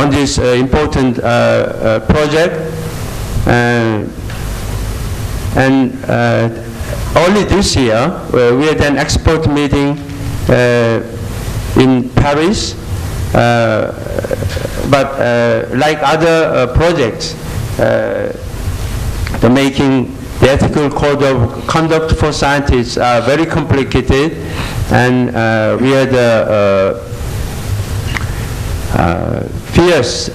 on this important project. And only this year, we had an expert meeting in Paris. But like other projects, the ethical code of conduct for scientists are very complicated, and we had fierce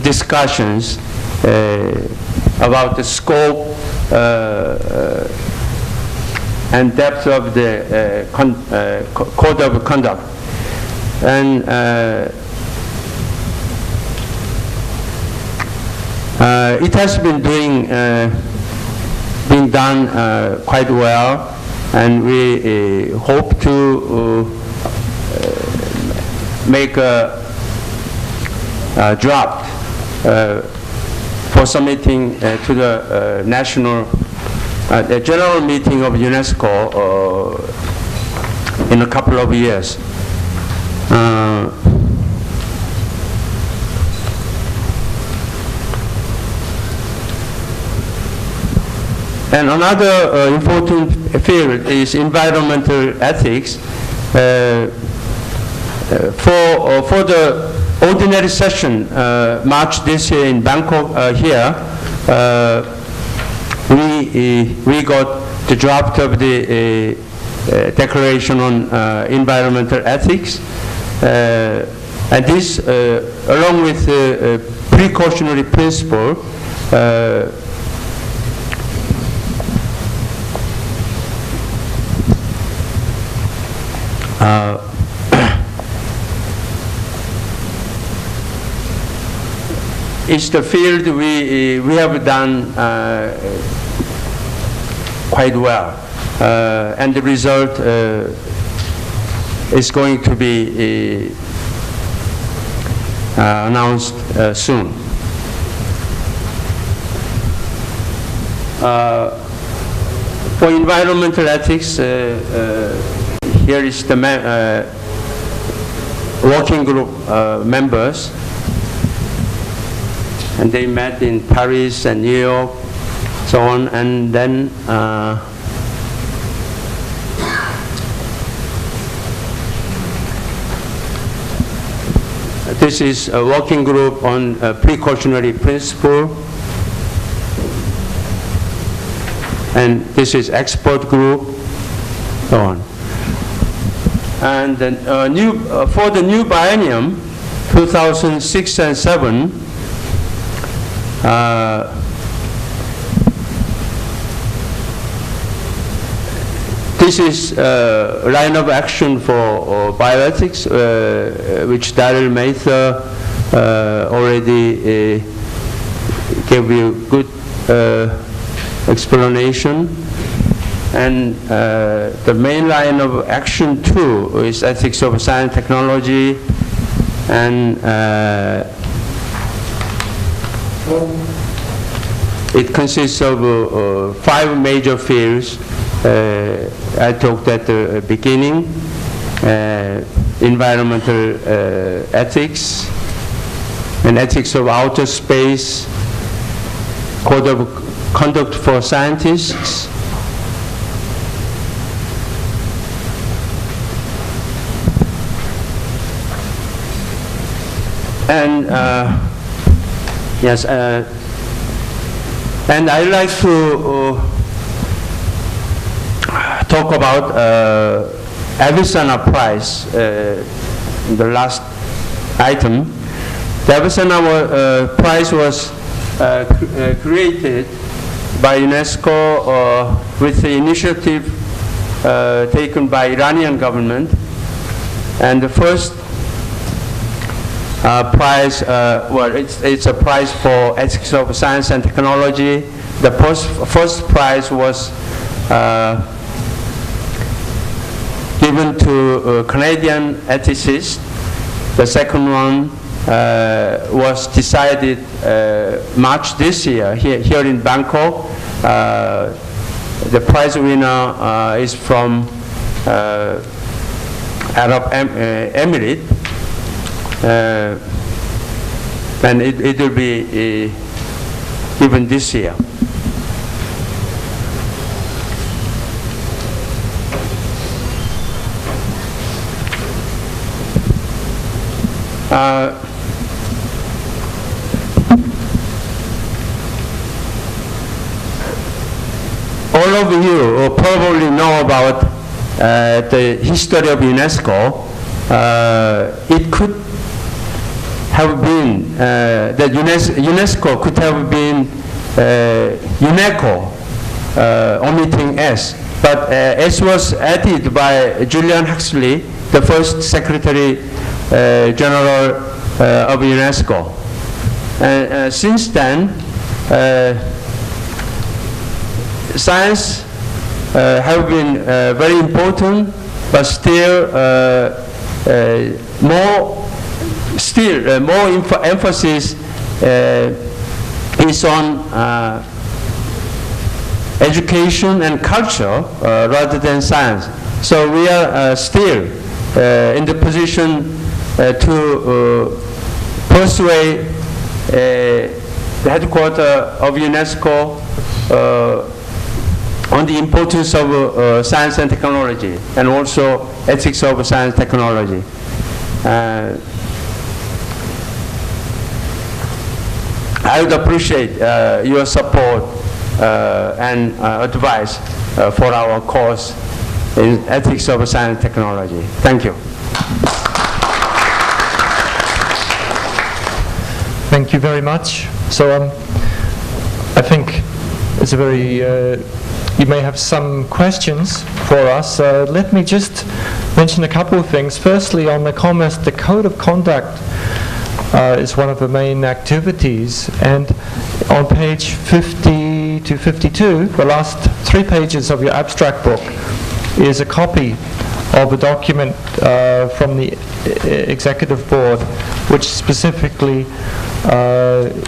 discussions about the scope and depth of the code of conduct. And it has been being done quite well, and we hope to make a draft for submitting to the the general meeting of UNESCO in a couple of years. And another important field is environmental ethics. For the ordinary session, March this year in Bangkok here, we got the draft of the Declaration on Environmental Ethics. And this, along with the precautionary principle, is the field we have done quite well, and the result is going to be announced soon. For environmental ethics, here is the working group members, and they met in Paris and New York, so on, and then this is a working group on precautionary principle, and this is expert group, so on. And then, for the new biennium, 2006 and 7, this is a line of action for bioethics, which Daryl Mather already gave you good explanation. And the main line of action too is ethics of science and technology, and it consists of 5 major fields. I talked at the beginning: environmental ethics, and ethics of outer space, code of conduct for scientists, and yes, and I'd like to talk about Avicenna Prize, the last item. The Avicenna Prize was created by UNESCO with the initiative taken by Iranian government, and the first prize, well, it's a prize for ethics of science and technology. The first prize was given to Canadian ethicists. The second one was decided March this year here in Bangkok. The prize winner is from Arab Emirate. and it will be given this year. All of you probably know about the history of UNESCO. It could have been, that UNESCO could have been UNESCO, omitting S. But S was added by Julian Huxley, the first Secretary General of UNESCO. And since then, science have been very important, but still more emphasis is on education and culture rather than science. So we are still in the position to persuade the headquarters of UNESCO on the importance of science and technology, and also ethics of science and technology. I would appreciate your support and advice for our course in ethics of science and technology. Thank you. Thank you very much. So I think it's a very, you may have some questions for us. Let me just mention a couple of things. Firstly, on the comments, the code of conduct is one of the main activities, and on page 50 to 52, the last 3 pages of your abstract book, is a copy of a document from the Executive Board, which specifically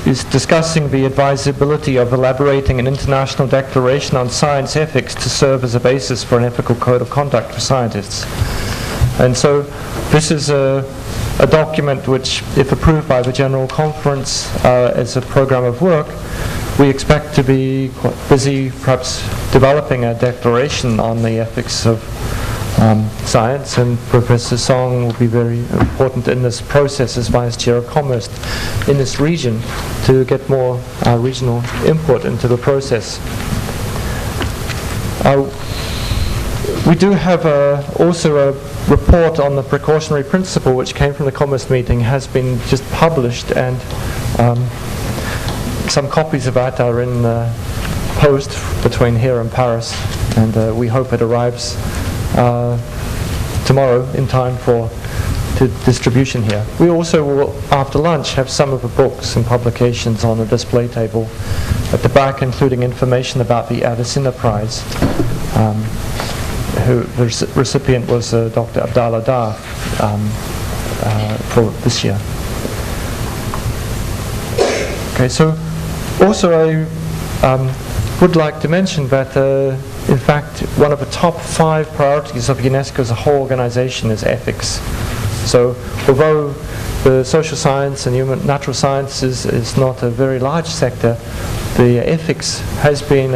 is discussing the advisability of elaborating an international declaration on science ethics to serve as a basis for an ethical code of conduct for scientists. And so this is a document which, if approved by the General Conference as a program of work, we expect to be quite busy perhaps developing a declaration on the ethics of science, and Professor Song will be very important in this process as Vice Chair of Commerce in this region to get more regional input into the process. We do have also a report on the precautionary principle which came from the Commerce meeting, has been just published, and some copies of that are in the post between here and Paris, and we hope it arrives tomorrow in time for distribution here. We also will, after lunch, have some of the books and publications on the display table at the back, including information about the Avicenna Prize, who the recipient was Dr. Abdallah Dar for this year. Okay, so also I would like to mention that in fact, one of the top 5 priorities of UNESCO as a whole organization is ethics. So although the social science and natural sciences is not a very large sector, the ethics has been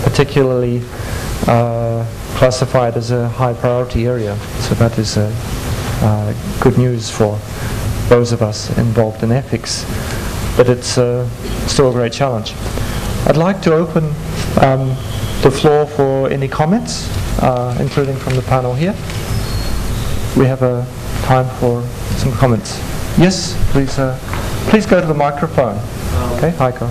particularly classified as a high priority area. So that is good news for those of us involved in ethics. But it's still a great challenge. I'd like to open the floor for any comments, including from the panel here. We have a time for some comments. Yes, please. Please go to the microphone. Okay, Heiko.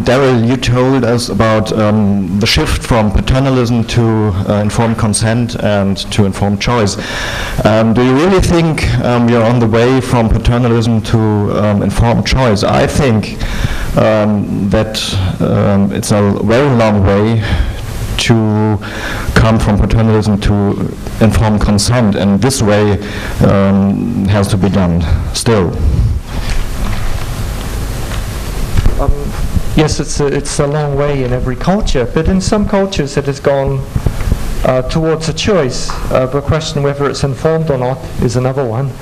Daryl, you told us about the shift from paternalism to informed consent and to informed choice. Do you really think you're on the way from paternalism to informed choice? I think that it's a very long way to come from paternalism to informed consent, and this way has to be done still. Yes, it's a long way in every culture, but in some cultures it has gone towards a choice. The question whether it's informed or not is another one.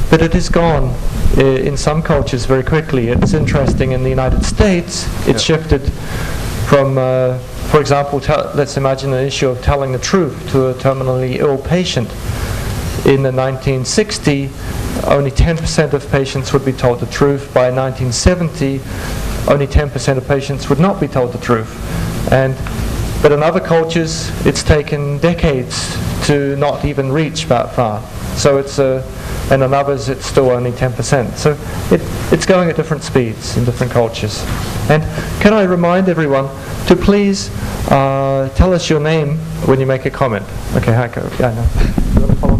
But it is gone in some cultures very quickly. It's interesting, in the United States, it shifted from, for example, let's imagine an issue of telling the truth to a terminally ill patient. In the 1960s, only 10% of patients would be told the truth. By 1970, only 10% of patients would not be told the truth. But in other cultures, it's taken decades to not even reach that far. So and in others, it's still only 10%. So it's going at different speeds in different cultures. And can I remind everyone to please tell us your name when you make a comment. Okay, Heiko. Yeah, no. You want to follow?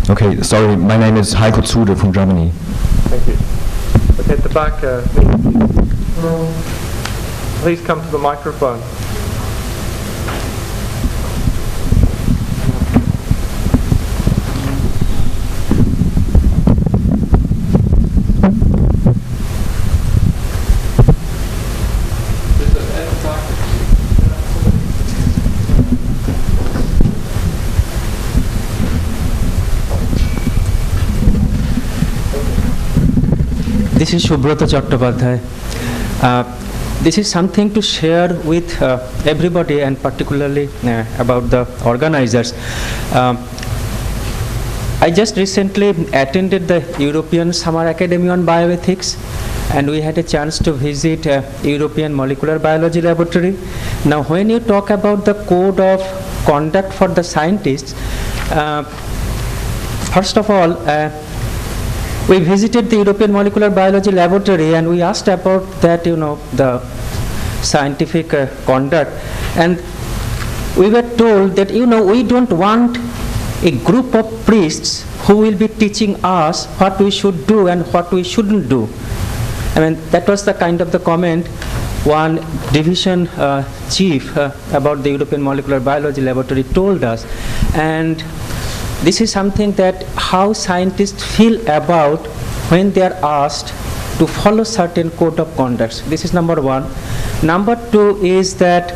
Okay, sorry, my name is Heiko Zude from Germany. Thank you. Okay, at the back, please come to the microphone. This is Subrata Chattopadhyay. This is something to share with everybody, and particularly about the organizers. I just recently attended the European Summer Academy on Bioethics, and we had a chance to visit European Molecular Biology Laboratory. Now, when you talk about the code of conduct for the scientists, first of all, we visited the European Molecular Biology Laboratory, and we asked about that, the scientific conduct. And we were told that, we don't want a group of priests who will be teaching us what we should do and what we shouldn't do. I mean, that was the kind of the comment one division chief about the European Molecular Biology Laboratory told us. And this is something that how scientists feel about when they are asked to follow certain code of conduct. This is number one. Number two is that,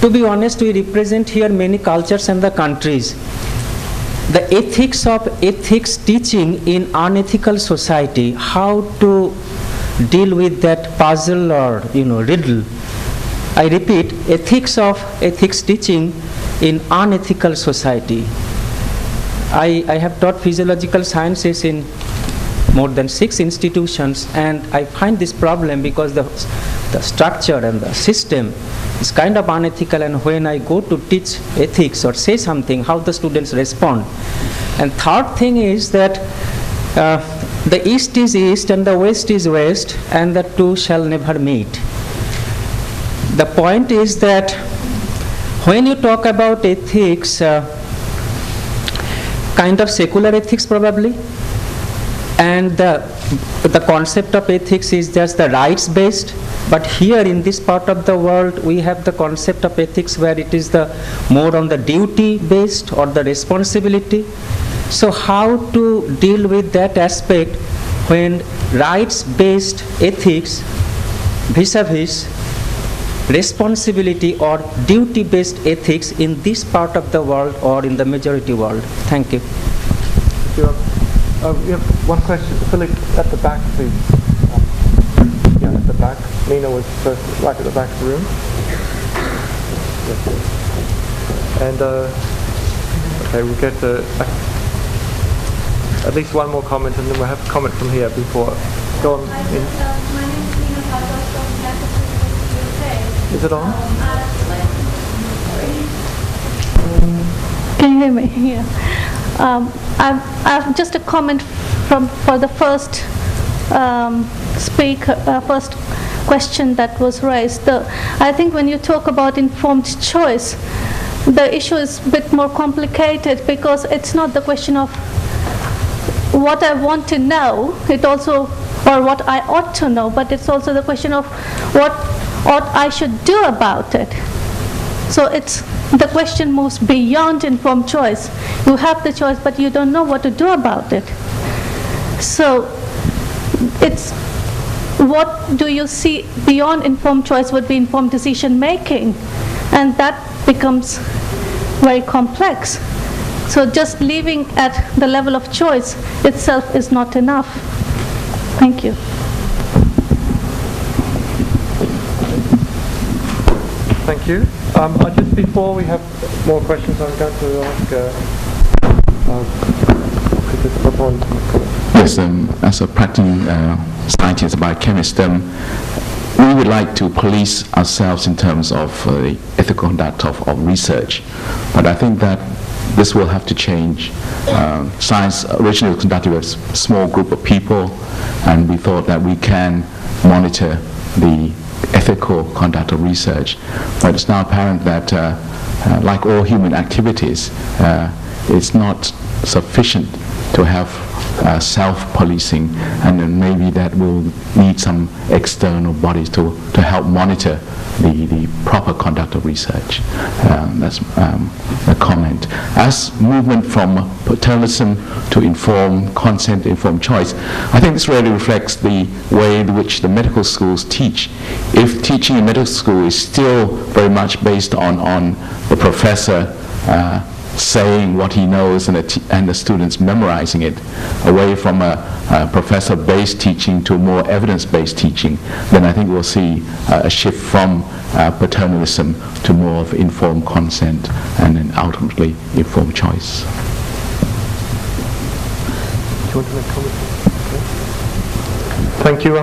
to be honest, we represent here many cultures and the countries. The ethics of ethics teaching in unethical society, how to deal with that puzzle or riddle. I repeat, ethics of ethics teaching in unethical society. I have taught physiological sciences in more than 6 institutions, and I find this problem because the structure and the system is kind of unethical, and when I go to teach ethics or say something, how the students respond. And third thing is that the East is East and the West is West, and the two shall never meet. The point is that when you talk about ethics, kind of secular ethics probably, and the concept of ethics is just the rights based, but here in this part of the world we have the concept of ethics where it is the more on the duty based or the responsibility. So how to deal with that aspect when rights based ethics vis-a-vis responsibility or duty based ethics in this part of the world or in the majority world? Thank you. We have one question. Philip, at the back, please. Yeah, at the back. Nina was first, right at the back of the room. Yes. And, okay, we'll get at least one more comment, and then we'll have a comment from here before. Go on. My name is Nina Patos from Statutory. Is it on? Can you hear me? Yeah. I've just a comment for the first first question that was raised. I think when you talk about informed choice, the issue is a bit more complicated because it's not the question of what I want to know, it also, or what I ought to know, but it's also the question of what ought I should do about it. So the question moves beyond informed choice. You have the choice, but you don't know what to do about it. So it's what do you see beyond informed choice would be informed decision making. And that becomes very complex. So just leaving at the level of choice itself is not enough. Thank you. Thank you. Just before we have more questions, I'm going to ask Yes, as a practicing scientist, biochemist, we would like to police ourselves in terms of the ethical conduct of research. But I think that this will have to change. Science originally was conducted with a small group of people, and we thought that we can monitor the ethical conduct of research. But it's now apparent that, like all human activities, it's not sufficient to have self-policing, and then maybe that will need some external bodies to help monitor the proper conduct of research. That's a comment. As movement from paternalism to informed consent, informed choice, I think this really reflects the way in which the medical schools teach. If teaching in medical school is still very much based on the professor saying what he knows and the students memorizing it, away from a professor-based teaching to more evidence-based teaching, then I think we'll see a shift from paternalism to more of informed consent and then ultimately informed choice. Do you want to make a comment? Okay. Thank you.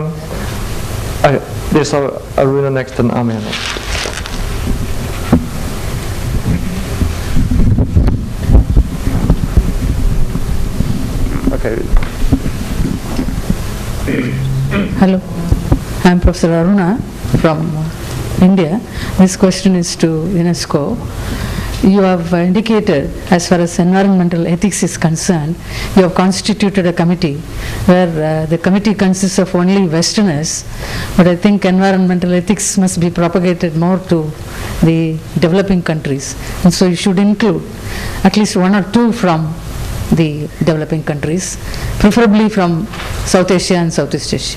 There's Aruna next and Amir next. Hello, I'm Professor Aruna from India. This question is to UNESCO. You have indicated, as far as environmental ethics is concerned, you have constituted a committee where the committee consists of only Westerners, but I think environmental ethics must be propagated more to the developing countries, and so you should include at least one or two from the developing countries, preferably from South Asia and Southeast Asia.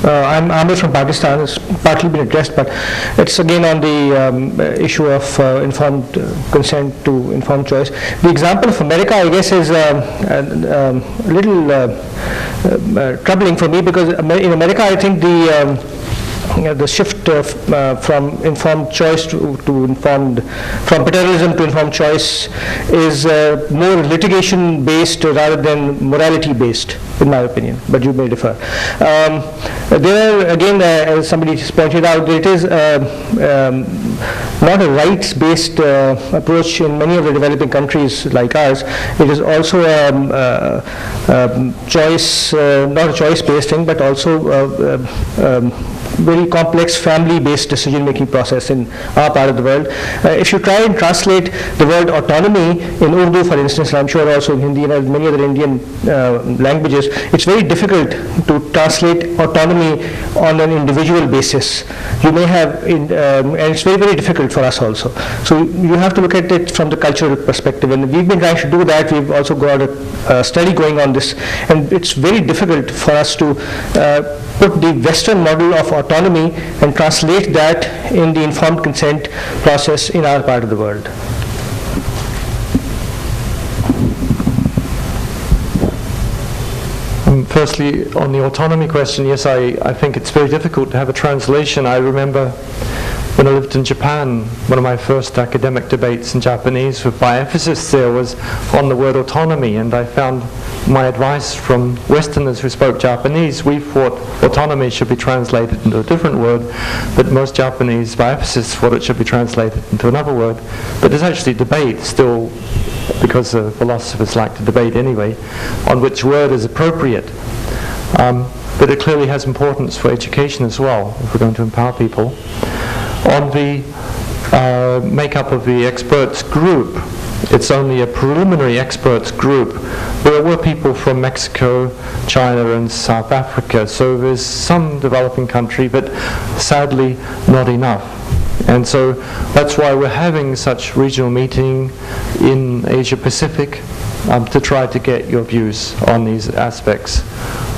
I'm Amir from Pakistan. It's partly been addressed, but it's again on the issue of informed consent to informed choice. The example of America, I guess, is a little troubling for me, because in America, I think the shift from informed choice to informed, from paternalism to informed choice is more litigation based rather than morality based, in my opinion, but you may differ. There again, as somebody has pointed out, it is not a rights based approach in many of the developing countries like ours. It is also choice, not a choice based thing, but also very complex family-based decision-making process in our part of the world. If you try and translate the word autonomy in Urdu, for instance, and I'm sure also in Hindi and many other Indian languages, it's very difficult to translate autonomy on an individual basis. You may have, and it's very, very difficult for us also. So you have to look at it from the cultural perspective, and we've been trying to do that. We've also got a study going on this, and it's very difficult for us to put the Western model of autonomy and translate that in the informed consent process in our part of the world. Firstly, on the autonomy question, yes, I think it's very difficult to have a translation. I remember when I lived in Japan, one of my first academic debates in Japanese with bioethicists there was on the word autonomy, and I found my advice from Westerners who spoke Japanese, we thought autonomy should be translated into a different word, but most Japanese bioethicists thought it should be translated into another word. But there's actually debate still, because philosophers like to debate anyway, on which word is appropriate. But it clearly has importance for education as well, if we're going to empower people. On the makeup of the experts group, it's only a preliminary experts group. There were people from Mexico, China and South Africa, so there's some developing country, but sadly not enough. And so that's why we're having such regional meeting in Asia Pacific to try to get your views on these aspects.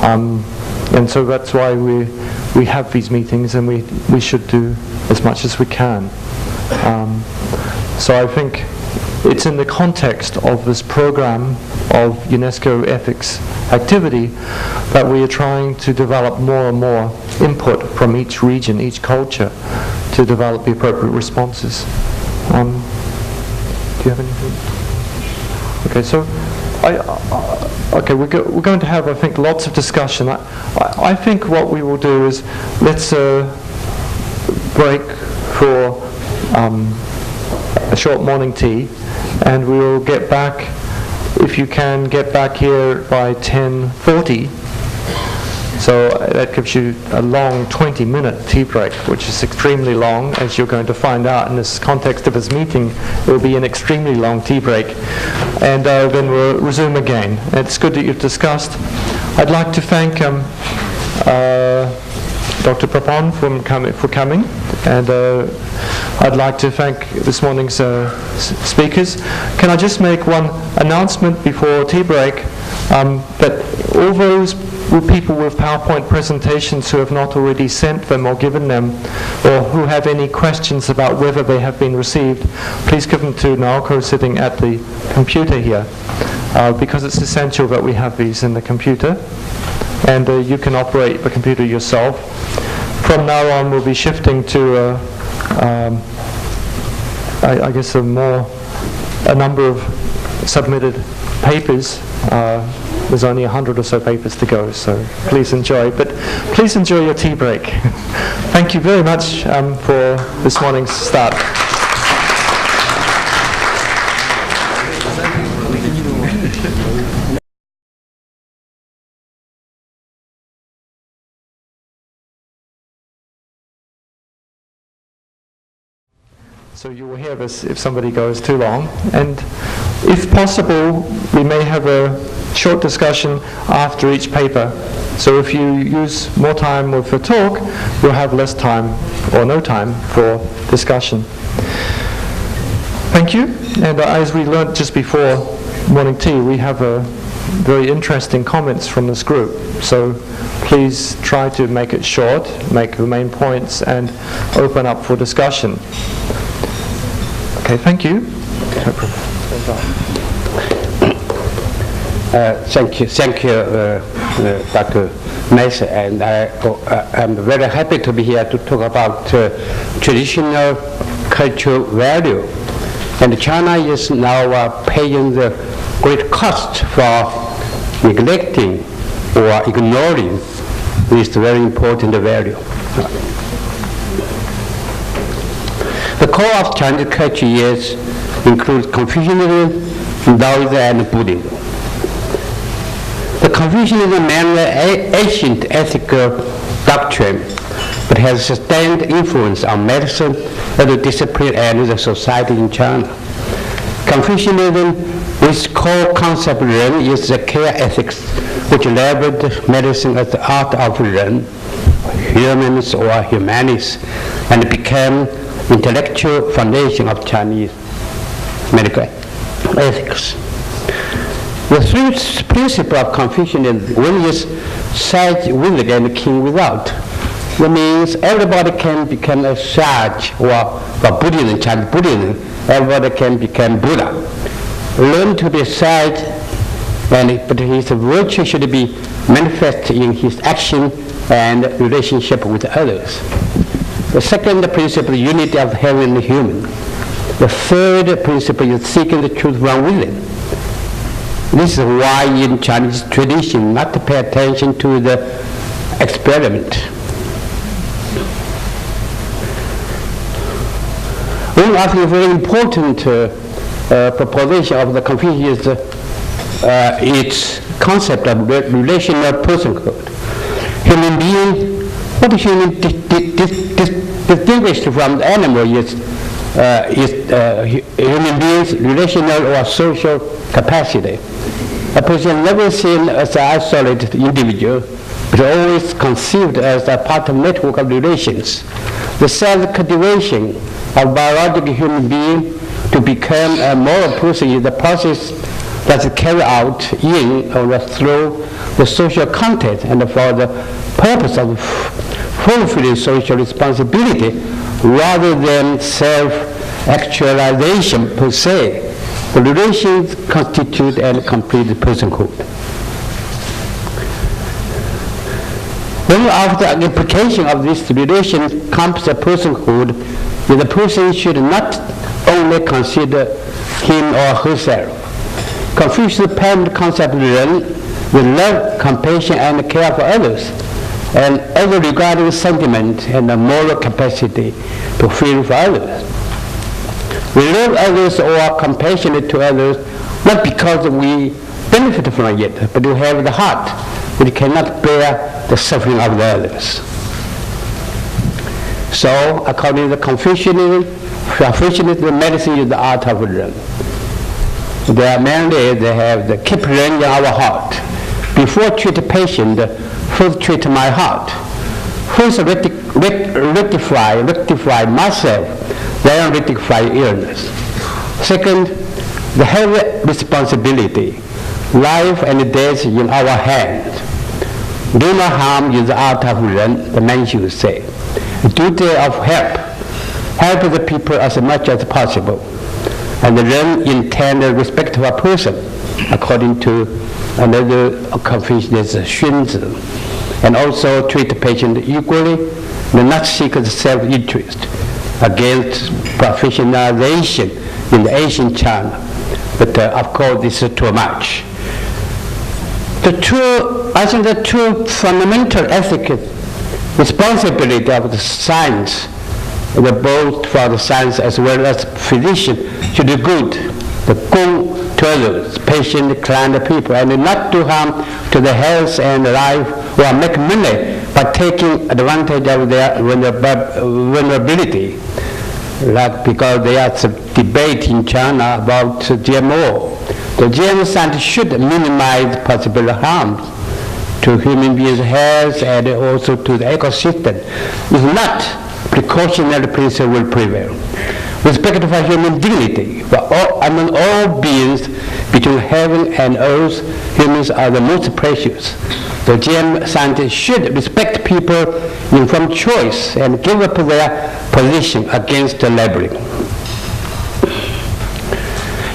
And so that's why we have these meetings, and we should do as much as we can. So I think it's in the context of this program of UNESCO ethics activity that we are trying to develop more and more input from each region, each culture, to develop the appropriate responses. Do you have anything? Okay, so okay, we're going to have, I think, lots of discussion. I think what we will do is let's break for a short morning tea, and we will get back, if you can get back here by 10:40. So that gives you a long 20-minute tea break, which is extremely long, as you're going to find out in this context of this meeting. It will be an extremely long tea break. And then we'll resume again. It's good that you've discussed. I'd like to thank Dr. Prapon for coming, and I'd like to thank this morning's speakers. Can I just make one announcement before tea break, that all those people with PowerPoint presentations who have not already sent them or given them, or who have any questions about whether they have been received, please give them to Naoko sitting at the computer here, because it's essential that we have these in the computer, and you can operate the computer yourself. From now on, we'll be shifting to I guess a number of submitted papers. There's only 100 or so papers to go, so please enjoy. But please enjoy your tea break. Thank you very much for this morning's start. So you will hear this if somebody goes too long. And if possible, we may have a short discussion after each paper. So if you use more time with the talk, you'll have less time or no time for discussion. Thank you. And as we learned just before morning tea, we have very interesting comments from this group. So please try to make it short, make the main points, and open up for discussion. Okay, thank you. Thank you, Dr. Mason, and I'm very happy to be here to talk about traditional cultural value. And China is now paying the great cost for neglecting or ignoring this very important value. The core of Chinese culture includes Confucianism, Taoism, and Buddhism. The Confucianism is mainly ancient ethical doctrine, but has sustained influence on medicine, as a discipline, and the society in China. Confucianism, its core concept Ren, is the care ethics, which labeled medicine as the art of Ren, humans or humanis, and became intellectual foundation of Chinese medical ethics. The three principles of Confucianism, one is sage with and king without. That means everybody can become a sage, or Buddhism, Chinese Buddhism, everybody can become Buddha. Learn to be sage, but his virtue should be manifest in his action and relationship with others. The second principle is unity of heaven and human. The third principle is seeking the truth from within. This is why in Chinese tradition not to pay attention to the experiment. One of the very important proposition of the Confucius is its concept of relational personhood. Human being, what human distinguished from the animal is human beings' relational or social capacity. A person never seen as an isolated individual, but always conceived as a part of network of relations. The self-cultivation of biological human being to become a moral person is the process that is carried out in or through the social context and for the purpose of fulfilling social responsibility rather than self-actualization per se. The relations constitute and complete personhood. Then after the application of this relation comes the personhood, the person should not only consider him or herself. Confucius penned concept Ren with love, compassion, and care for others, and ever regarding sentiment and the moral capacity to feel for others. We love others or are compassionate to others not because we benefit from it, but we have the heart which cannot bear the suffering of the others. So, according to Confucianism, medicine is the art of Ren. They have the keep Ren in our heart. Before treat a patient, first treat my heart. First rectify myself, then rectify illness. Second, the heavy responsibility. Life and death in our hands. Do no harm is the art of Ren, the man should say. Duty of help the people as much as possible. And Ren intend respect for a person, according to another Confucius, Xunzi. And also treat the patient equally, and not seek self-interest against professionalization in the ancient China. But of course, this is too much. I think the two fundamental ethical responsibility of the science, both for the science as well as physician, should be good, the gong to others, patient, client, people, and not do harm to the health and life or make money by taking advantage of their vulnerability. Like because there is a debate in China about GMO. The GMO science should minimize possible harms to human beings' health and also to the ecosystem. If not, precautionary principle will prevail. Respect for human dignity, among all beings between heaven and earth, humans are the most precious. The GM scientists should respect people informed choice and give up their position against the labeling.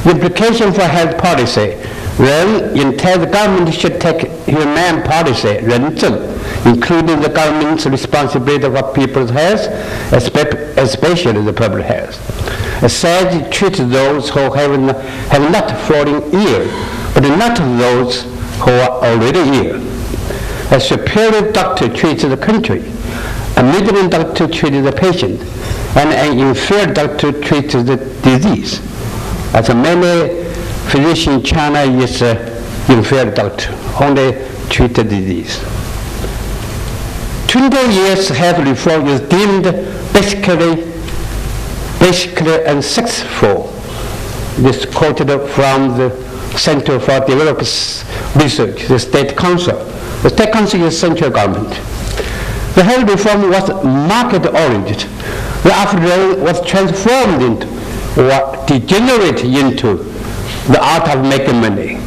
Implication for health policy. Ren intends the government should take humane policy, including the government's responsibility for people's health, especially the public health. A sage treats those who have not fallen ill, but not those who are already ill. A superior doctor treats the country, a middle doctor treats the patient, and an inferior doctor treats the disease. As many physicians in China is inferior doctor, only treat the disease. 20 years health reform is deemed basically unsuccessful. This is quoted from the Center for Development Research, the State Council. The State Council is central government. The health reform was market-oriented. The after was transformed into or degenerate into the art of making money.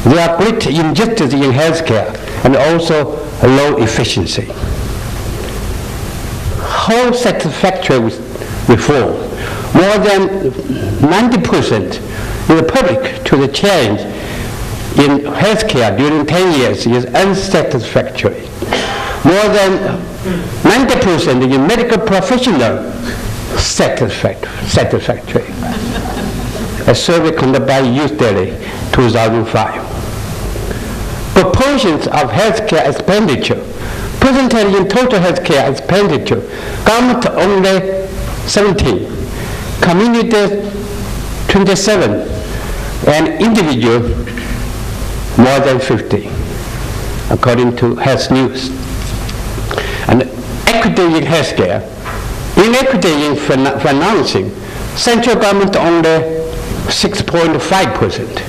There are great injustice in healthcare and also low efficiency. How satisfactory reform? More than 90% in the public to the change in healthcare during 10 years is unsatisfactory. More than 90% in medical professional satisfactory. A survey conducted by Youth Daily, 2005. Proportions of healthcare expenditure. Percentage in total healthcare expenditure. Government only 17, community 27, and individual more than 50, according to Health News. And equity in healthcare. Inequity in financing. Central government only 6.5%.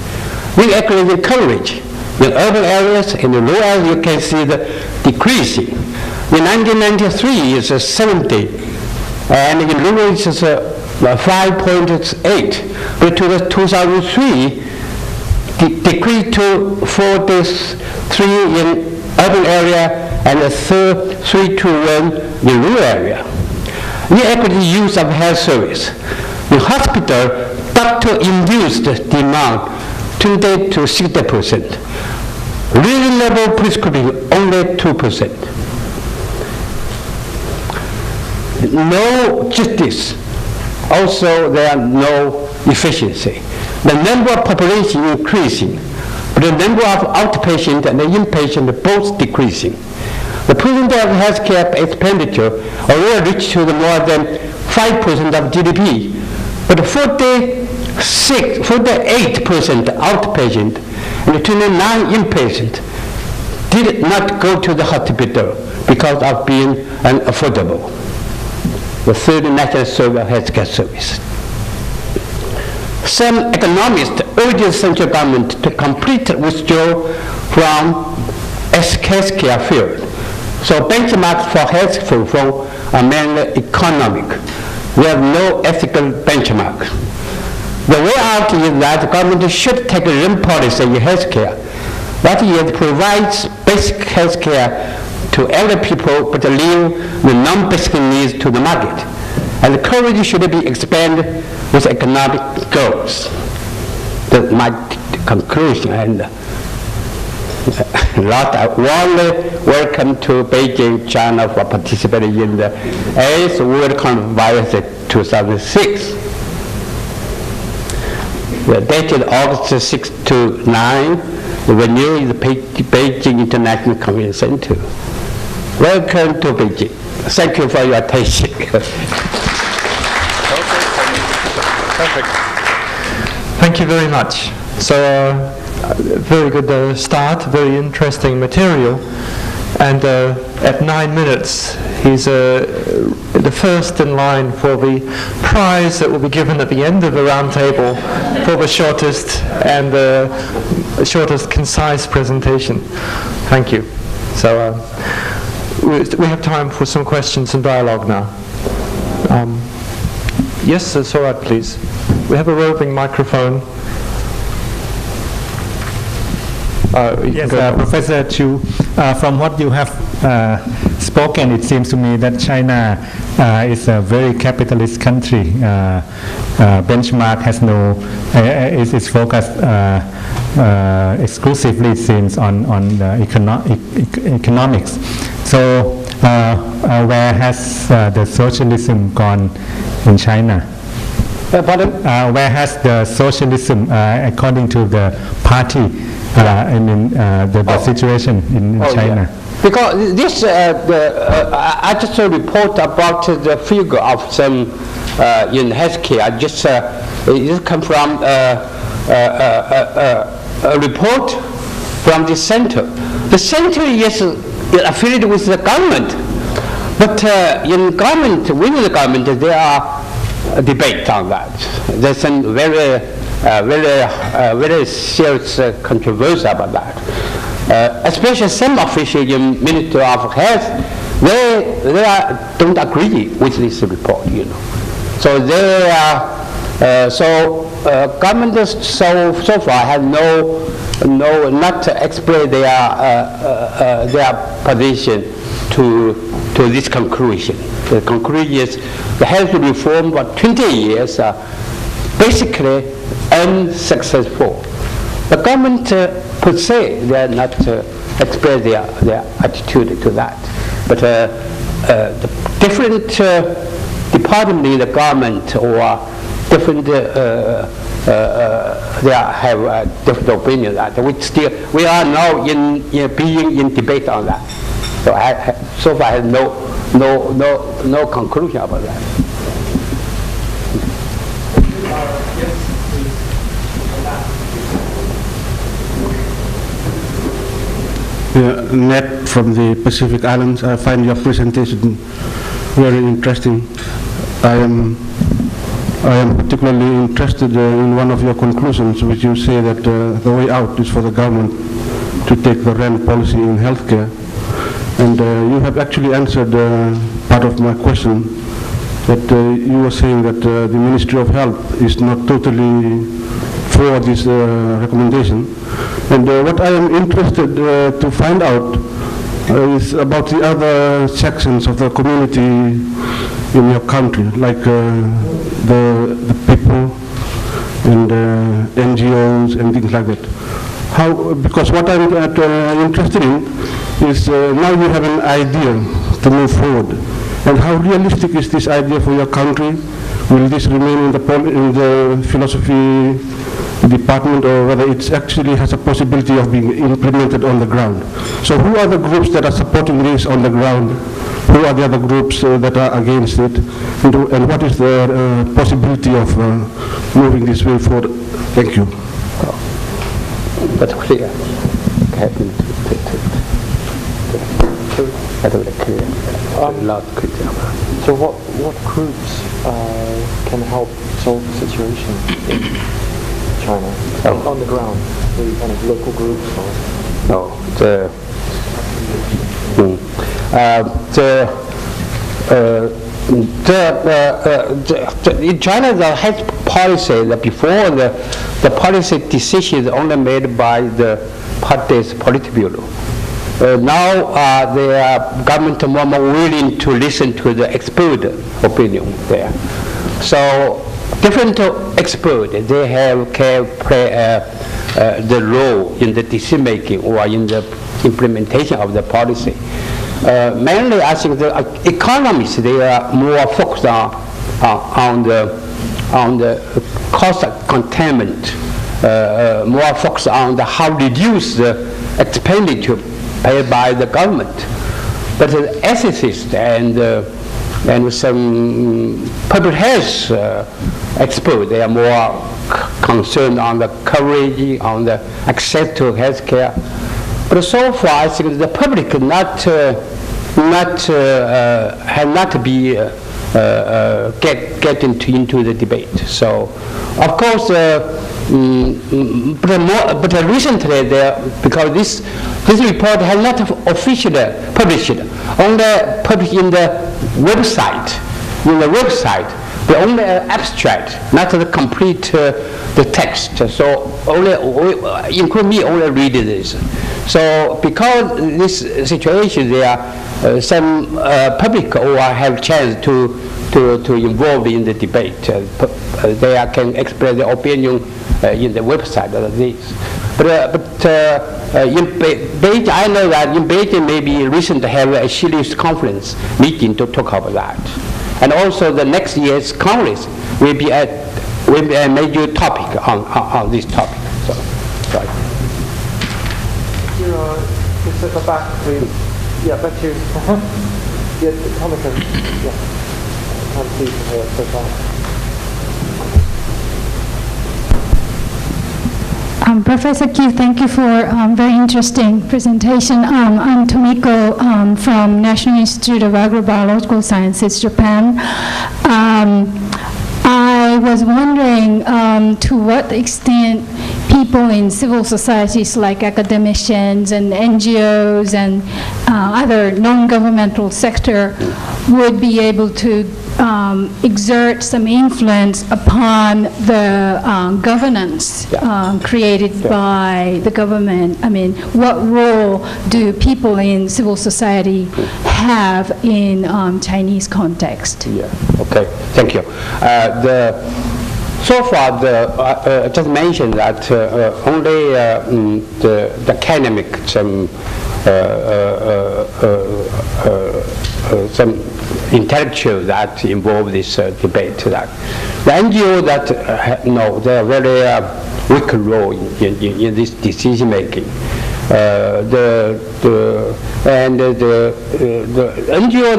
Inequity in coverage. In urban areas, in the rural areas, you can see the decreasing. In 1993, it's 70, and in rural it's 5.8. But to the 2003, decreased to 43 in urban area and 3 to 1 in rural area. Inequity use of health service. In hospital, doctor-induced demand 20 to 60%. Reasonable prescription only 2%. No justice. Also, there are no efficiency. The number of population increasing, but the number of outpatient and the inpatient both decreasing. The percentage of healthcare expenditure already reached to the more than 5% of GDP, but 48% outpatient and 29% inpatient did not go to the hospital because of being unaffordable. The third national survey of healthcare service. Some economists urge central government to completely withdraw from healthcare field. So benchmarks for health reform are mainly economic. We have no ethical benchmark. The way out is that the government should take a real policy in healthcare. That is, provides basic healthcare to every people, but leave the non-basic needs to the market. And the coverage should be expanded with economic goals. That's my conclusion. And warmly welcome to Beijing, China, for participating in the 8th World Conference 2006. Dated August 6 to 9, the venue is the Beijing International Convention Center. Welcome to Beijing. Thank you for your attention. Perfect. Thank you very much. So, very good start, very interesting material. And at 9 minutes, he's the first in line for the prize that will be given at the end of the round table for the shortest and shortest concise presentation. Thank you. So we have time for some questions and dialogue now. Yes, that's all right, please. We have a roving microphone. Yes, Professor Chu, from what you have spoken, it seems to me that China is a very capitalist country. Benchmark has no, is focused exclusively, it seems, on economics. So where has the socialism gone in China? Where has the socialism, according to the party, the situation in China? Yeah. Because this, I just report about the figure of some in healthcare. I just it comes from a report from the center. The center is affiliated with the government, but in government, within the government, there are debates on that. There's some very serious controversy about that. Especially some officials in Ministry of Health, they don't agree with this report, you know. So they are, government so far has not explained their position to this conclusion. The conclusion is the health reform for 20 years basically unsuccessful. The government could say they are not express their attitude to that, but the different department in the government or different they have different opinions. That we are now being in debate on that. So so far I have no conclusion about that. Ned from the Pacific Islands. I find your presentation very interesting. I am particularly interested in one of your conclusions, which you say that the way out is for the government to take the RAND policy in healthcare. And you have actually answered part of my question, that you were saying that the Ministry of Health is not totally for this recommendation. And what I am interested to find out is about the other sections of the community in your country, like the people and NGOs and things like that. Because what I'm interested in is now you have an idea to move forward. And how realistic is this idea for your country? Will this remain in the philosophy department, or whether it actually has a possibility of being implemented on the ground? So who are the groups that are supporting this on the ground? Who are the other groups that are against it? And what is the possibility of moving this way forward? Thank you. That's clear. So what groups can help solve the situation in China on the ground? The kind of local groups or? In China, the health policy, before the policy decisions only made by the party's Politburo. Now the government are more willing to listen to the expert opinion there. So different experts, they can play the role in the decision making or in the implementation of the policy. Mainly, I think the economists, they are more focused on the cost containment, more focused on how to reduce the expenditure paid by the government. But the ethicists and some public health experts, they are more concerned on the coverage, on the access to health care. But so far, I think the public have not be get into the debate. So, of course, but recently, because this report has not officially published, only published in the website. The only abstract, not the complete the text. So only, include me, only read this. So because this situation, there are some public who have chance to involve in the debate. They can express their opinion in the website of this. But in Beijing, I know that in Beijing maybe recently have a serious conference meeting to talk about that. And also the next year's Congress will be a major topic on this topic. So, sorry. It's at the back, please. Yeah, back to you. Yeah, Thomas. Yeah. Can't see so far. Professor Q, thank you for a very interesting presentation. I'm Tomiko from National Institute of Agrobiological Sciences, Japan. I was wondering to what extent people in civil societies like academicians and NGOs and other non-governmental sector would be able to exert some influence upon the governance created by the government. I mean, what role do people in civil society have in Chinese context? Yeah, okay, thank you. So far, just mentioned that only the academic, some intellectual that involve this debate. That the NGO that no, they are very weak role in this decision making. The NGO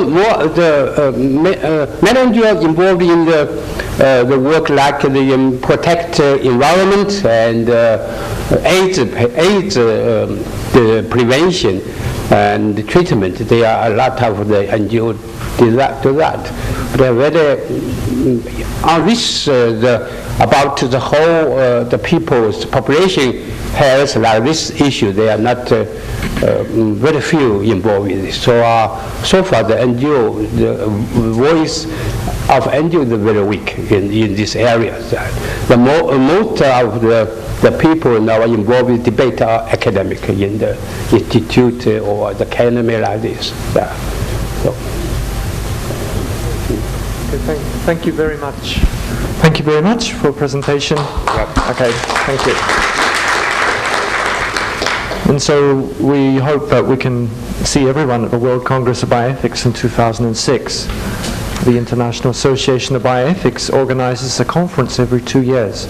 many NGOs involved in the work like the protect environment and AIDS the prevention. and the treatment. There are a lot of the NGO do that. They are very on this about the whole the people's population health, like this issue. They are not very few involved in this. So far the NGO, the voice of NGO is very weak in this area. The most of the people now involved in debate are academic in the institute or the academy like this. Okay, thank you very much. Thank you very much for the presentation. Yep. Okay, thank you. And so we hope that we can see everyone at the World Congress of Bioethics in 2006. The International Association of Bioethics organizes a conference every 2 years.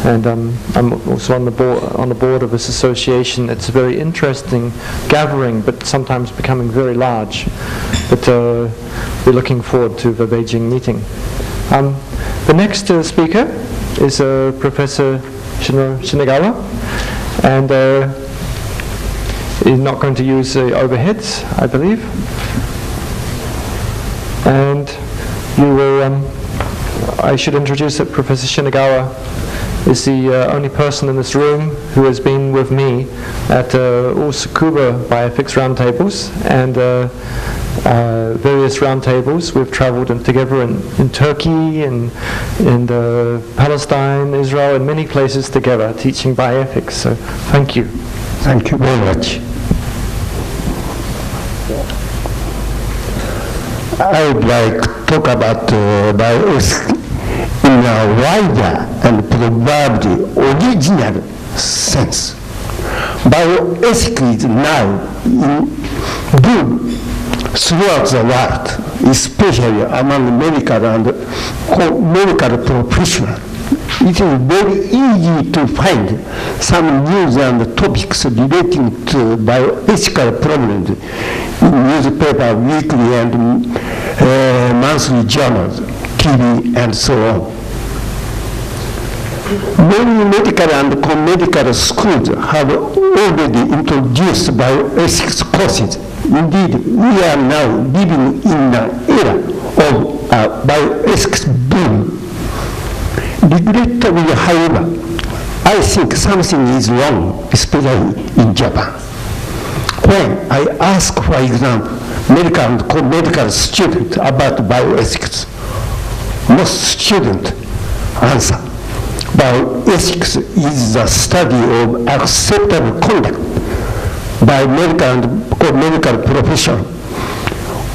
And I'm also on the board of this association. It's a very interesting gathering, but sometimes becoming very large. But we're looking forward to the Beijing meeting. The next speaker is Professor Shinagawa, and he's not going to use the overheads, I believe. And you will, I should introduce that Professor Shinagawa is the only person in this room who has been with me at all Tsukuba Bioethics roundtables and various roundtables. We've traveled together in Turkey and in Palestine, Israel, and many places together teaching bioethics. So thank you. Thank you very much. I would like to talk about bioethics in a wider and probably original sense. Bioethics is now in boom throughout the world, especially among medical and medical professionals. It is very easy to find some news and topics relating to bioethical problems in newspaper, weekly and monthly journals, TV, and so on. Many medical and medical schools have already introduced bioethics courses. Indeed, we are now living in an era of bioethics boom. Regrettably, however, I think something is wrong, especially in Japan. When I ask, for example, medical and medical students about bioethics, most students answer, bioethics is the study of acceptable conduct by medical and medical professionals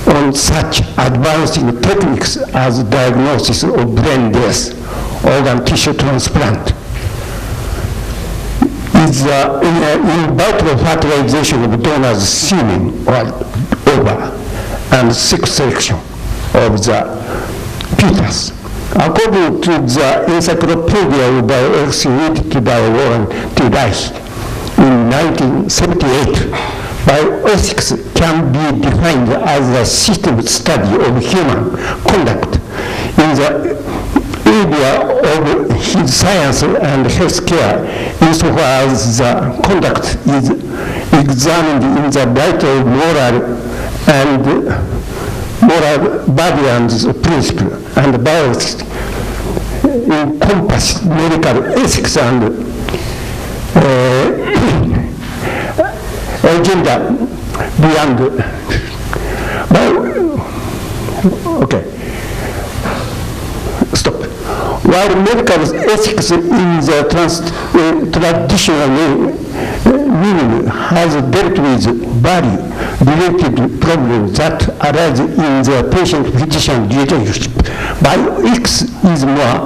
on such advancing techniques as diagnosis of brain death, organ tissue transplant, is in vitro fertilization of donors' semen or ova and sex selection of the fetus. According to the Encyclopedia of Bioethics edited by Warren T. Reich in 1978, bioethics can be defined as a system study of human conduct in the area of his science and healthcare, insofar as the conduct is examined in the light of moral values principle, and bioethics encompass medical ethics and agenda beyond. Okay. Stop. While medical ethics in the traditional meaning has dealt with value-related problems that arise in the patient-physician relationship, bioethics is more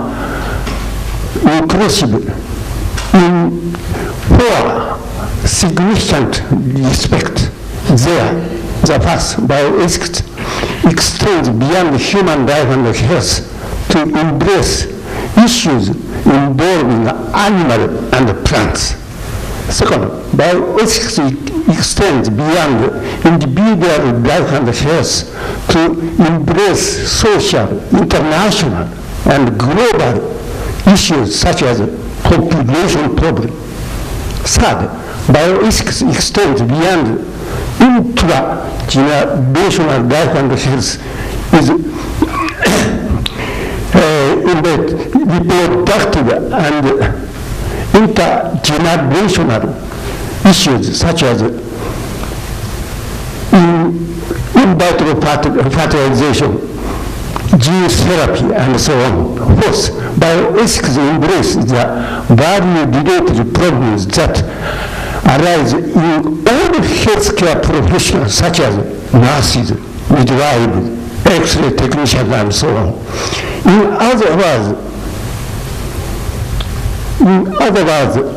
inclusive in for significant respect. There, the first, bioethics extends beyond human life and health to embrace issues involving animals and plants. Second, bioethics extends beyond individual life and health to embrace social, international, and global issues such as population problem. Third, bioethics extends beyond intra-generational life and health is in the reproductive and intergenerational issues such as in vitro fertilization, gene therapy, and so on. Fourth, bioethics embrace the value-related problems that arise in all healthcare professionals such as nurses, midwives, X-ray technicians, and so on. In other words,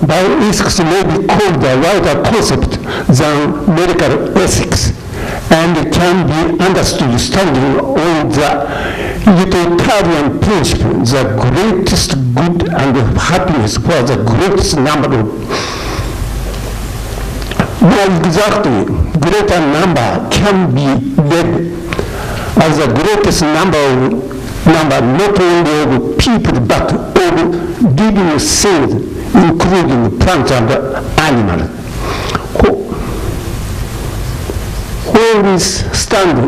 bioethics may be called a wider concept than medical ethics and can be understood standing on the utilitarian principle, the greatest good and happiness for the greatest number of. More exactly, greater number can be read as the greatest number not only of people but of living things, including plants and animals. When we stand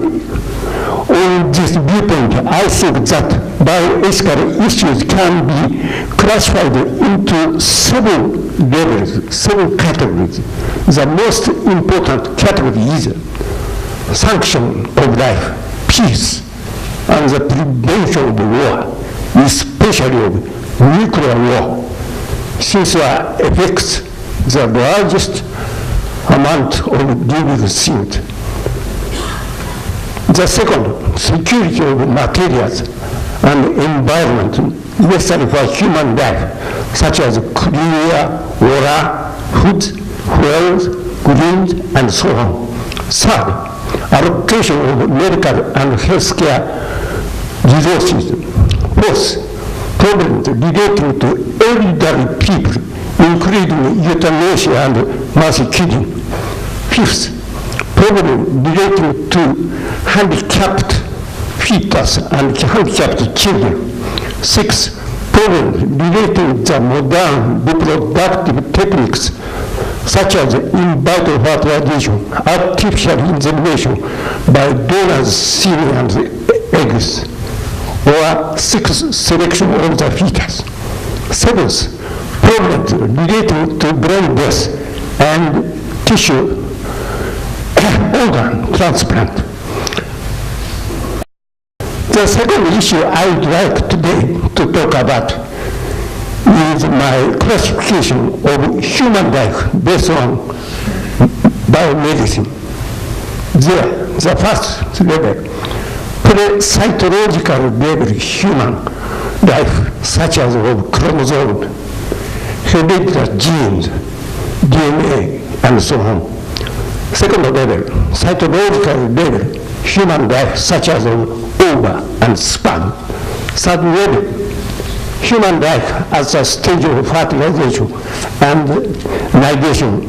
on this viewpoint, I think that bioethical issues can be classified into several levels, several categories. The most important category is sanction of life, peace, and the prevention of war, especially of nuclear war, since it affects the largest amount of living things. The second, security of materials and environment necessary for human life, such as clean air, water, food, fuels, greens, and so on. Third, allocation of medical and healthcare resources. Fourth, problems relating to elderly people, including euthanasia and mass killing. Fifth, problem relating to handicapped fetus and handicapped children. Six, problem relating to modern reproductive techniques such as in vitro fertilization, artificial insemination by donors' semen and eggs, or sex selection of the fetus. Seventh, problems relating to brain death and tissue organ transplant. The second issue I would like today to talk about is my classification of human life based on biomedicine. There, the first level, pre-cytological level human life, such as of chromosome, hereditary genes, DNA, and so on. Second level, cytological level, human life, such as ova and sperm. Third level, human life as a stage of fertilization and nidation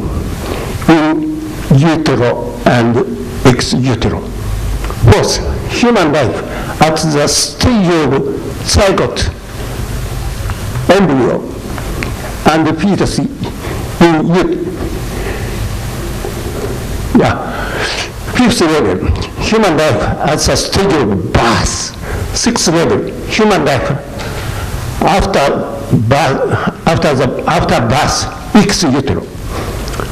in utero and ex utero. Fourth, human life at the stage of zygote, embryo, and fetus in Fifth level, human life as a stage of birth. Sixth level, human life after birth, ex utero.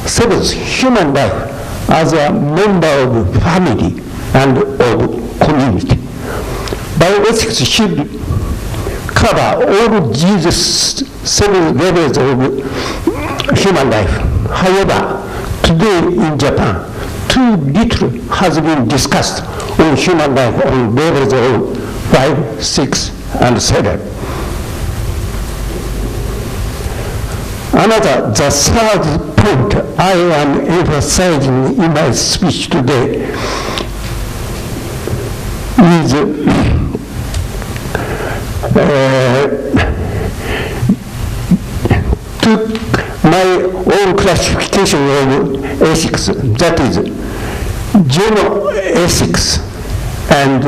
Seventh, human life as a member of family and of community. Bioethics should cover all these seven levels of human life. However, today in Japan, too little has been discussed on human life on levels of 5, 6, and 7. The third point I am emphasizing in my speech today is to my own classification of ethics, that is, genoethics and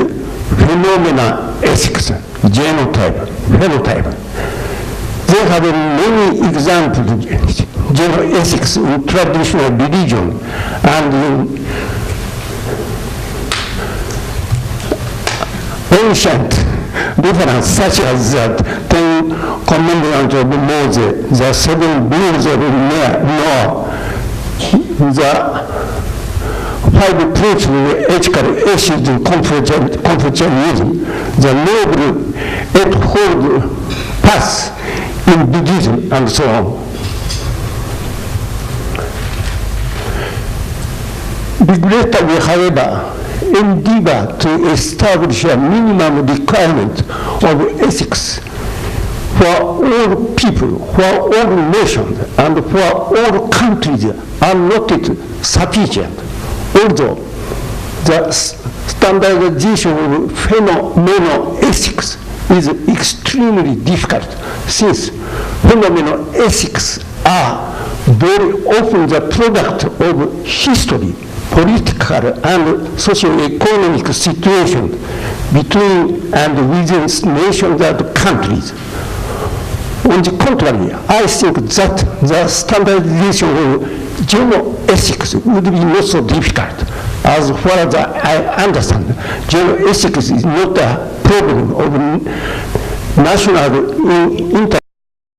phenomena ethics, genotype, phenotype. There have been many examples of genoethics in traditional religion and in ancient reference such as the 10 Commandments of Moses, the 7 rules of Noah, the 5 truths of ethical issues in Confucianism, the noble eightfold path in Buddhism, and so on. Regrettably, however, endeavor to establish a minimum requirement of ethics for all people, for all nations, and for all countries are not sufficient, although the standardization of phenomenal ethics is extremely difficult, since phenomenal ethics are very often the product of history, political and socio-economic situations between and within nations and countries. On the contrary, I think that the standardization of general ethics would be not so difficult. As far as I understand, general ethics is not a problem of national interest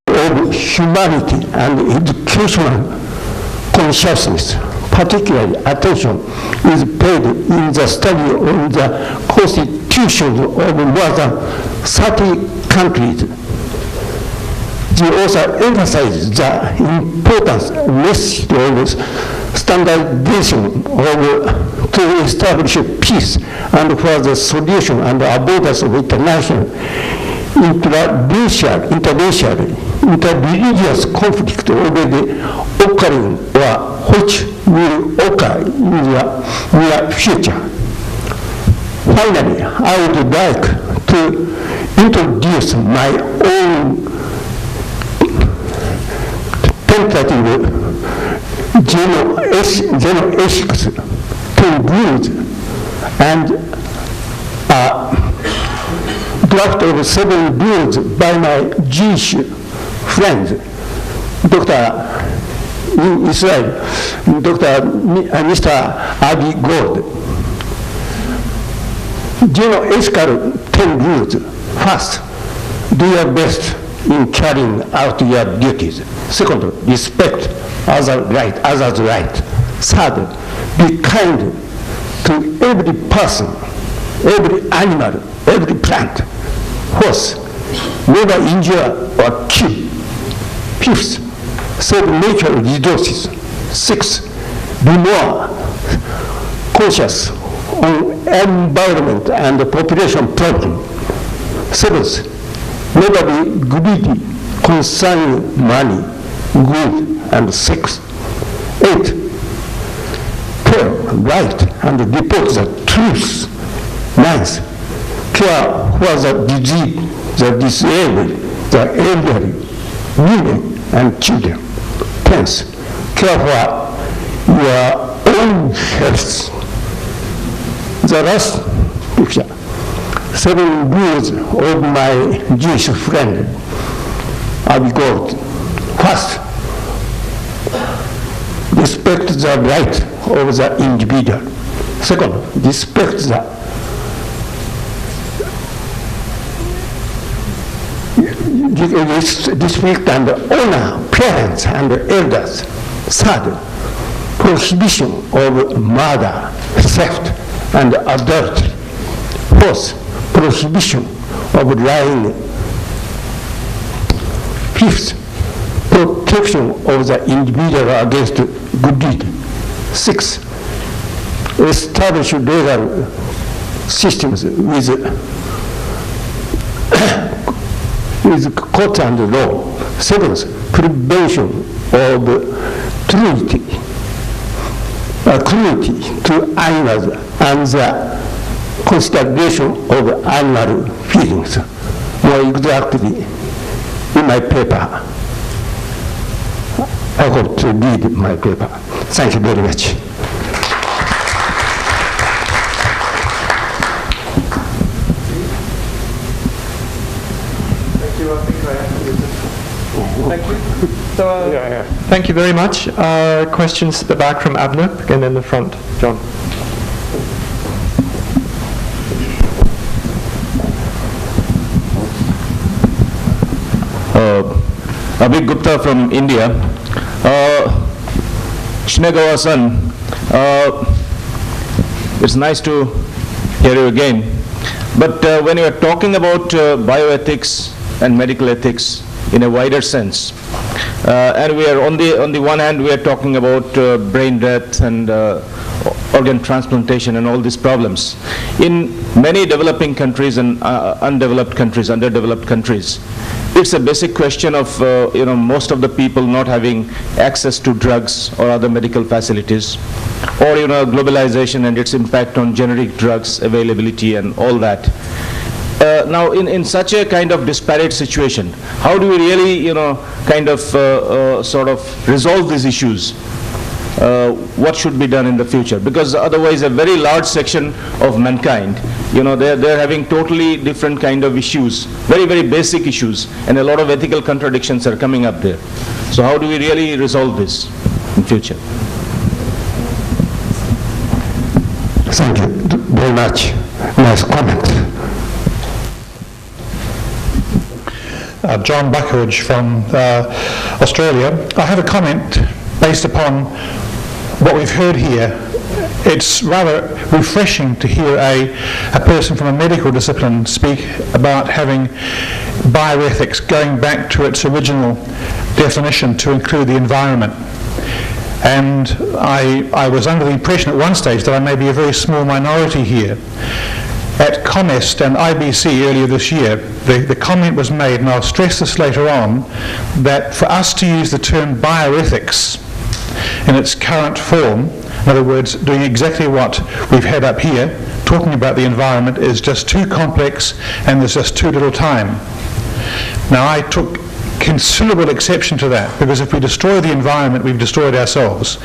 of humanity and educational consciousness. Particularly, attention is paid in the study of the constitutions of more than 30 countries. The author emphasizes the importance necessary of standardization to establish peace and for the solution and avoidance of international, interreligious conflict already occurring or which will occur in the near future. Finally, I would like to introduce my own tentative general ethics to rules and draft of 7 rules by my Jewish friend, Dr. in Israel, Mr. Avi Gold. General ethical 10 rules. First, do your best in carrying out your duties. Second, respect others' right. Third, be kind to every person, every animal, every plant. Fourth, never injure or kill. Fifth, save natural resources. Sixth, be more conscious on environment and the population problem. Seventh, never be greedy concerning money, good, and sex. 8, tell right and report the truth. 9th, care for the diseased, the disabled, the elderly, women, and children. 10th, care for your own health. The last picture. 7 rules of my Jewish friend, Avi Gold. First, respect the right of the individual. Second, respect and honor parents and elders. Third, prohibition of murder, theft, and adultery. Fourth, prohibition of lying. Fifth, protection of the individual against good deed. Sixth, establish legal systems with court and law. Seventh, prevention of cruelty to animals and the consideration of animal feelings. More exactly, in my paper. I hope to read my paper. Thank you very much. Thank you. So, thank you very much. Questions at the back from Abner, and in the front, John. Abhik Gupta from India. Shinagawa-san, it's nice to hear you again. But when you are talking about bioethics and medical ethics in a wider sense, and we are on the one hand we are talking about brain death and organ transplantation and all these problems. In many developing countries and undeveloped countries, underdeveloped countries, it's a basic question of most of the people not having access to drugs or other medical facilities, or globalization and its impact on generic drugs availability and all that. Now, in such a kind of disparate situation, how do we really, sort of resolve these issues? What should be done in the future? Because otherwise, a very large section of mankind, they're having totally different kind of issues, very, very basic issues, and a lot of ethical contradictions are coming up there. So how do we really resolve this in future? Thank you very much. Nice comment. John Buckeridge from Australia. I have a comment based upon what we've heard here. It's rather refreshing to hear a person from a medical discipline speak about having bioethics going back to its original definition to include the environment. And I was under the impression at one stage that I may be a very small minority here. At ComEst and IBC earlier this year, the comment was made, and I'll stress this later on, that for us to use the term bioethics in its current form, in other words, doing exactly what we've had up here, talking about the environment, is just too complex and there's just too little time. Now, I took considerable exception to that, because if we destroy the environment, we've destroyed ourselves.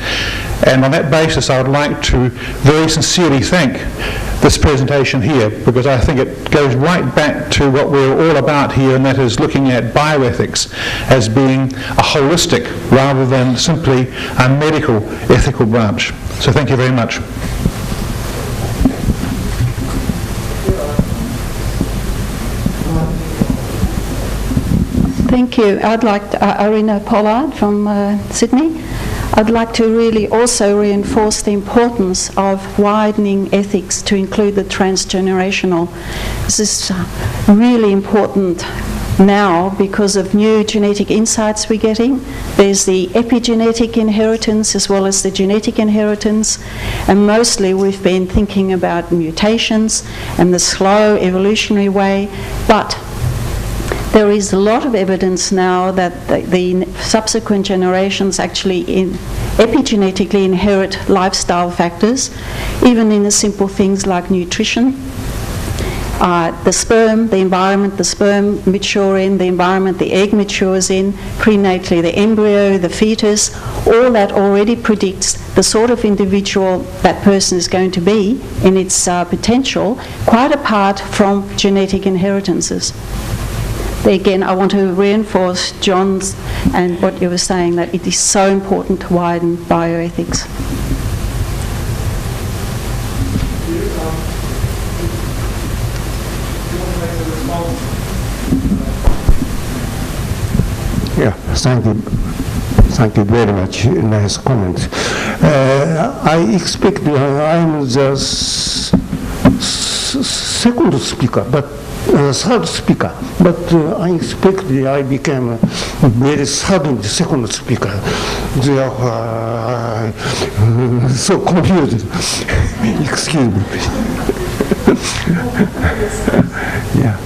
And on that basis, I would like to very sincerely thank this presentation here, because I think it goes right back to what we're all about here, and that is looking at bioethics as being a holistic rather than simply a medical ethical branch. So thank you very much. Thank you. I'd like to, Arina Pollard from Sydney. I'd like to really also reinforce the importance of widening ethics to include the transgenerational. This is really important now because of new genetic insights we're getting. There's the epigenetic inheritance as well as the genetic inheritance, and mostly we've been thinking about mutations and the slow evolutionary way, but there is a lot of evidence now that the subsequent generations actually epigenetically inherit lifestyle factors, even in the simple things like nutrition. The sperm, the environment the sperm mature in, the environment the egg matures in, prenatally the embryo, the fetus, all that already predicts the sort of individual that person is going to be in its potential, quite apart from genetic inheritances. Again, I want to reinforce John's and what you were saying, that it is so important to widen bioethics. Yeah, thank you very much. Nice comment. I expect I'm the second speaker, but third speaker, but I expect I became very sudden second speaker. Therefore, so confused. Excuse me. Yeah.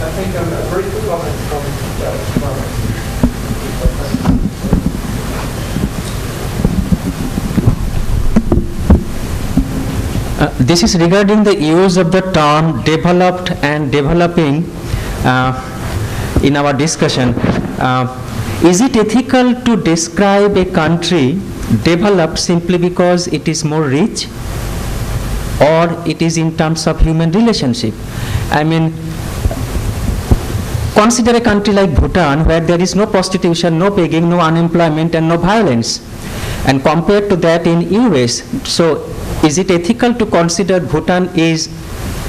I think a very good comment from this is regarding the use of the term developed and developing in our discussion. Is it ethical to describe a country developed simply because it is more rich, or it is in terms of human relationship? I mean, consider a country like Bhutan, where there is no prostitution, no begging, no unemployment, and no violence, and compared to that in US. So is it ethical to consider Bhutan is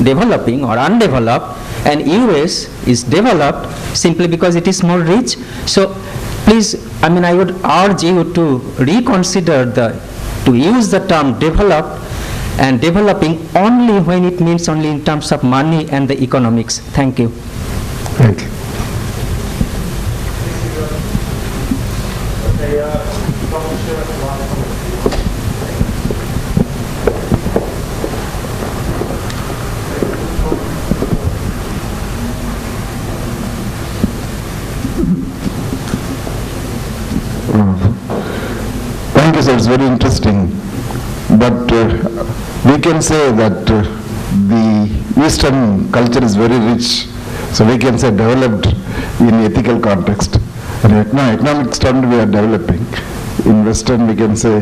developing or undeveloped and US is developed simply because it is more rich. So please, I would urge you to reconsider to use the term developed and developing only when it means only in terms of money and the economics. Thank you. Thank you. Thank you, sir. It's very interesting. But we can say that the Eastern culture is very rich. So we can say developed in ethical context. And economic terms we are developing. In Western we can say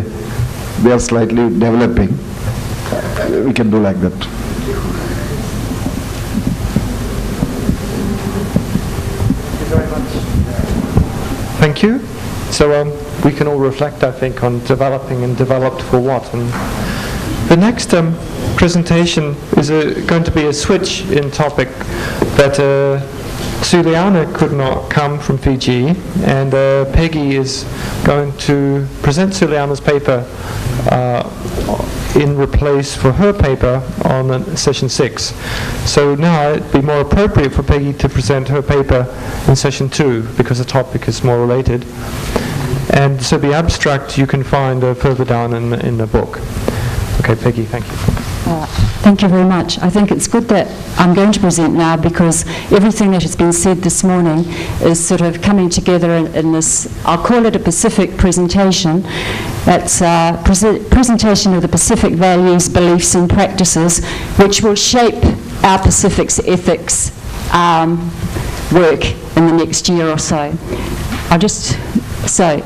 they are slightly developing. We can do like that. Thank you. So we can all reflect, I think, on developing and developed for what. And the next presentation is going to be a switch in topic that Suliana could not come from Fiji, and Peggy is going to present Suliana's paper in replace for her paper on session 6. So now it'd be more appropriate for Peggy to present her paper in session 2 because the topic is more related. And so the abstract you can find further down in the book. Okay, Peggy, thank you. Thank you very much. I think it's good that I'm going to present now because everything that has been said this morning is sort of coming together in this, I'll call it a Pacific presentation. That's a presentation of the Pacific values, beliefs and practices which will shape our Pacific's ethics work in the next year or so. I'll just say